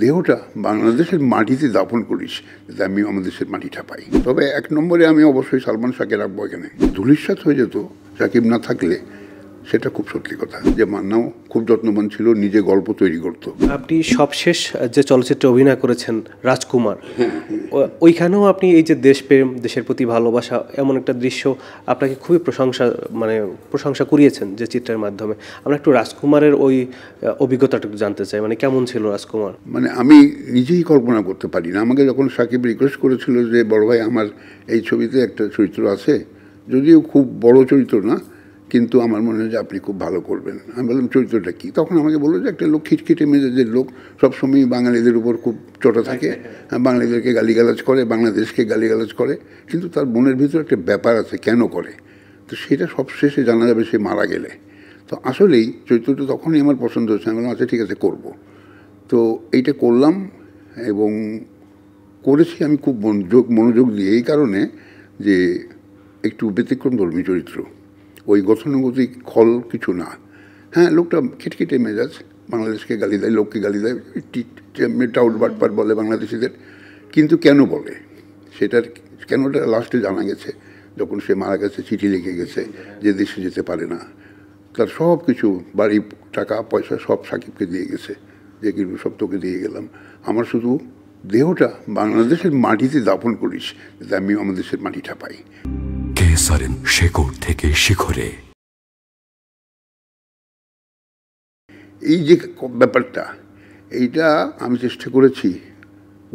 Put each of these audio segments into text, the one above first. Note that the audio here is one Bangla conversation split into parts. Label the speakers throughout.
Speaker 1: দেহটা বাংলাদেশের মাটিতে দাফন করিস, যাতে আমি আমাদের দেশের মাটিটা পাই। তবে এক নম্বরে আমি অবশ্যই সালমান শাহকে রাখবো এখানে। ধূলিসাৎ হয়ে যেত শাকিব না থাকলে, সেটা খুব সত্যি কথা। যে মান্নাও খুব যত্নবান ছিল, নিজে গল্প তৈরি করত।
Speaker 2: আপনি সবশেষ যে চলচ্চিত্রে অভিনয় করেছেন রাজকুমার, ওইখানেও আপনি এই যে দেশপ্রেম, দেশের প্রতি ভালোবাসা, এমন একটা দৃশ্য আপনাকে খুবই প্রশংসা কুড়িয়েছেন যে চিত্রের মাধ্যমে। আমরা একটু রাজকুমারের ওই অভিজ্ঞতাটা একটু জানতে চাই, মানে কেমন ছিল রাজকুমার?
Speaker 1: মানে আমি নিজেই কল্পনা করতে পারি না। আমাকে যখন শাকিব রিকোয়েস্ট করেছিল যে বড় ভাই আমার এই ছবিতে একটা চরিত্র আছে, যদিও খুব বড় চরিত্র না, কিন্তু আমার মনে হয় যে আপনি খুব ভালো করবেন। আমি বললাম চরিত্রটা কী? তখন আমাকে বললো যে একটা লোক খিটখিটে মেজাজের লোক, সবসময় বাঙালিদের উপর খুব চটা থাকে, বাঙালিদেরকে গালিগালাজ করে, বাংলাদেশকে গালিগালাজ করে, কিন্তু তার মনের ভিতরে একটা ব্যাপার আছে কেন করে, তো সেটা সবশেষে জানা যাবে সে মারা গেলে। তো আসলেই চরিত্রটা তখনই আমার পছন্দ হচ্ছে। আমি বললাম আচ্ছা ঠিক আছে করব। তো এইটা করলাম এবং করেছি আমি খুব মনোযোগ দিয়ে, এই কারণে যে একটু ব্যতিক্রমধর্মী চরিত্র, ওই গতানুগতিক খল কিছু না। হ্যাঁ, লোকটা খিটখিটে মেজাজ, বাংলাদেশকে গালি দেয়, লোককে গালি দেয়, টাউট বাটপাট বলে বাংলাদেশিদের, কিন্তু কেন বলে সেটার কেনটা লাস্টে জানা গেছে। যখন সে মারা গেছে, চিঠি লিখে গেছে যে দেশে যেতে পারে না, তার সব কিছু বাড়ি, টাকা পয়সা সব সাকিবকে দিয়ে গেছে, যে কিন্তু সব তোকে দিয়ে গেলাম, আমার শুধু দেহটা বাংলাদেশের মাটিতে দাফন করিস, যাতে আমি আমাদের দেশের মাটিটা পাই।
Speaker 3: শেকড় থেকে শিখরে,
Speaker 1: এই যে ব্যাপারটা, এইটা আমি চেষ্টা করেছি।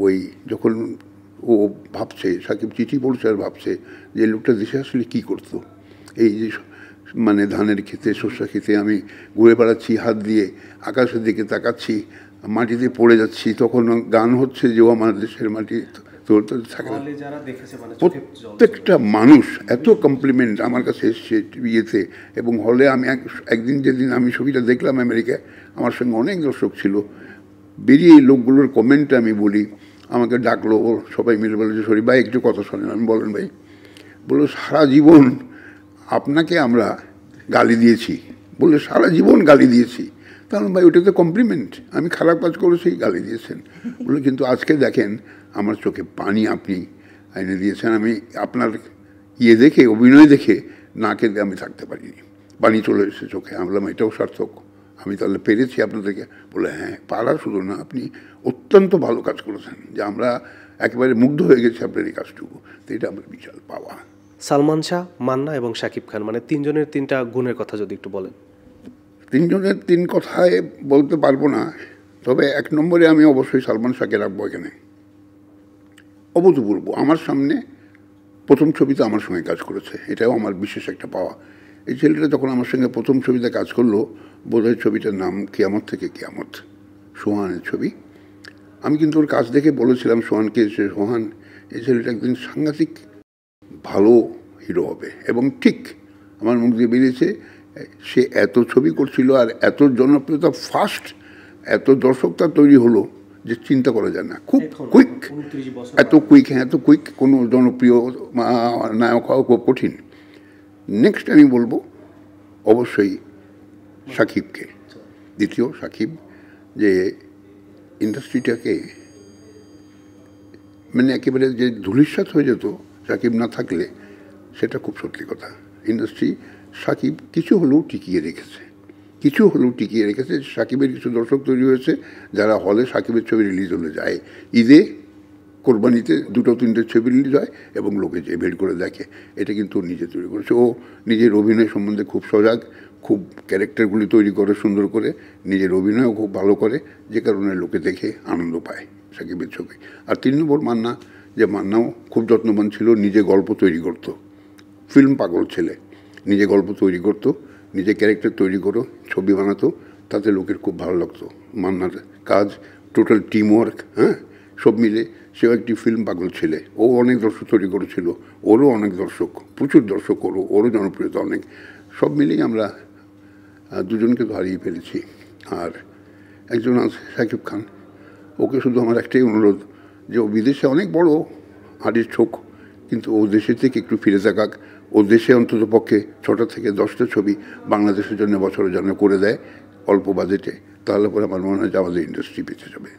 Speaker 1: ওই যখন ও ভাবছে, সাকিব চিঠি পড়ছে আর ভাবছে যে লোকটা দেশে আসলে কী করতো, এই যে মানে ধানের খেতে, শস্য খেতে আমি ঘুরে বেড়াচ্ছি, হাত দিয়ে আকাশের দিকে তাকাচ্ছি, মাটিতে পড়ে যাচ্ছি, তখন গান হচ্ছে যে ও আমার দেশের মাটি তোর তো থাকে না। প্রত্যেকটা মানুষ এত কমপ্লিমেন্ট আমার কাছে এসছে ইয়েতে, এবং হলে আমি একদিন যেদিন আমি ছবিটা দেখলাম আমেরিকায়, আমার সঙ্গে অনেক দর্শক ছিল, বেরিয়ে এই লোকগুলোর কমেন্টে আমি বলি, আমাকে ডাকলো, ও সবাই মিলে বলে যে সরি ভাই একটু কথা শোনেন। আমি বলেন ভাই, বললো সারা জীবন আপনাকে আমরা গালি দিয়েছি, বললে সারা জীবন গালি দিয়েছি। তাহলে ভাই ওটা তো কমপ্লিমেন্ট, আমি খারাপ কাজ করেছি, গালি দিয়েছেন। বলে কিন্তু আজকে দেখেন আমার চোখে পানি আপনি এনে দিয়েছেন, আমি আপনার ইয়ে দেখে, অভিনয় দেখে নাকে দিয়ে আমি থাকতে পারিনি, পানি চলে এসেছে চোখে। আমি বললাম এটাও সার্থক, আমি তাহলে পেরেছি আপনাদেরকে। বলে হ্যাঁ, পারা শুধু না, আপনি অত্যন্ত ভালো কাজ করেছেন, যে আমরা একেবারে মুগ্ধ হয়ে গেছি আপনার এই কাজটুকু। তো এটা আমার বিশাল পাওয়া।
Speaker 2: সালমান শাহ, মান্না এবং শাকিব খান, মানে তিনজনের তিনটা গুণের কথা যদি একটু বলেন।
Speaker 1: তিনজনের তিন কথায় বলতে পারবো না, তবে এক নম্বরে আমি অবশ্যই সালমান শাহকে রাখবো এখানে। অভূতপূর্ব, আমার সামনে প্রথম ছবিতে আমার সঙ্গে কাজ করেছে, এটাও আমার বিশেষ একটা পাওয়া। এই ছেলেটা যখন আমার সঙ্গে প্রথম ছবিতে কাজ করলো, বোধহয় ছবিটার নাম কিয়ামত থেকে কিয়ামত, সোহানের ছবি। আমি কিন্তু ওর কাজ দেখে বলেছিলাম সোহানকে, সোহান এই ছেলেটা একদিন সাংঘাতিক ভালো হিরো হবে, এবং ঠিক আমার মুখ দিয়ে বেরিয়েছে। সে এত ছবি করছিল আর এত জনপ্রিয়তা ফাস্ট, এত দর্শক তার তৈরি হলো যে চিন্তা করা যায় না। খুব কুইক, এত কুইক কোনো জনপ্রিয় নায়ক হওয়া খুব কঠিন। নেক্সট আমি বলবো অবশ্যই শাকিবকে, দ্বিতীয় শাকিব, যে ইন্ডাস্ট্রিটাকে মানে একেবারে যে ধূলিসাৎ হয়ে যেত শাকিব না থাকলে, সেটা খুব সত্যি কথা। ইন্ডাস্ট্রি শাকিব কিছু হলেও টিকিয়ে রেখেছে, শাকিবের কিছু দর্শক তৈরি হয়েছে যারা হলে শাকিবের ছবি রিলিজ হলে যায়, ঈদে কোরবানিতে দুটো তিনটে ছবি রিলিজ হয় এবং লোকে যে ভিড় করে দেখে। এটা কিন্তু নিজে তৈরি করেছে। ও নিজের অভিনয় সম্বন্ধে খুব সজাগ, খুব ক্যারেক্টারগুলি তৈরি করে সুন্দর করে, নিজের অভিনয়ও খুব ভালো করে, যে কারণে লোকে দেখে আনন্দ পায় শাকিবের ছবি। আর 3 নম্বর মান্না, যে মান্নাও খুব যত্নবান ছিল, নিজে গল্প তৈরি করতো, ফিল্ম পাগল ছেলে, নিজে গল্প তৈরি করতো, নিজে ক্যারেক্টার তৈরি করো, ছবি বানাতো, তাতে লোকের খুব ভালো লাগতো। মান্নার কাজ টোটাল টিম ওয়ার্ক, হ্যাঁ, সব মিলে সেও একটি ফিল্ম পাগল ছেলে। ও অনেক দর্শক তৈরি করেছিল, ওরও অনেক দর্শক, প্রচুর দর্শক, ওরও জনপ্রিয়তা অনেক। সব মিলেই আমরা দুজনকে তো হারিয়ে ফেলেছি। আর একজন আছে শাকিব খান, ওকে শুধু আমার একটাই অনুরোধ, যে ও বিদেশে অনেক বড় আর্টিস্ট হোক, কিন্তু ও দেশের থেকে একটু ফিরে থাকাক। ও দেশে অন্তত পক্ষে 6টা থেকে 10টা ছবি বাংলাদেশের জন্য বছরের জন্য করে দেয় অল্প বাজেটে, তাহলে পরে আমার মনে হয় যে আমাদের ইন্ডাস্ট্রি বেঁচে যাবে।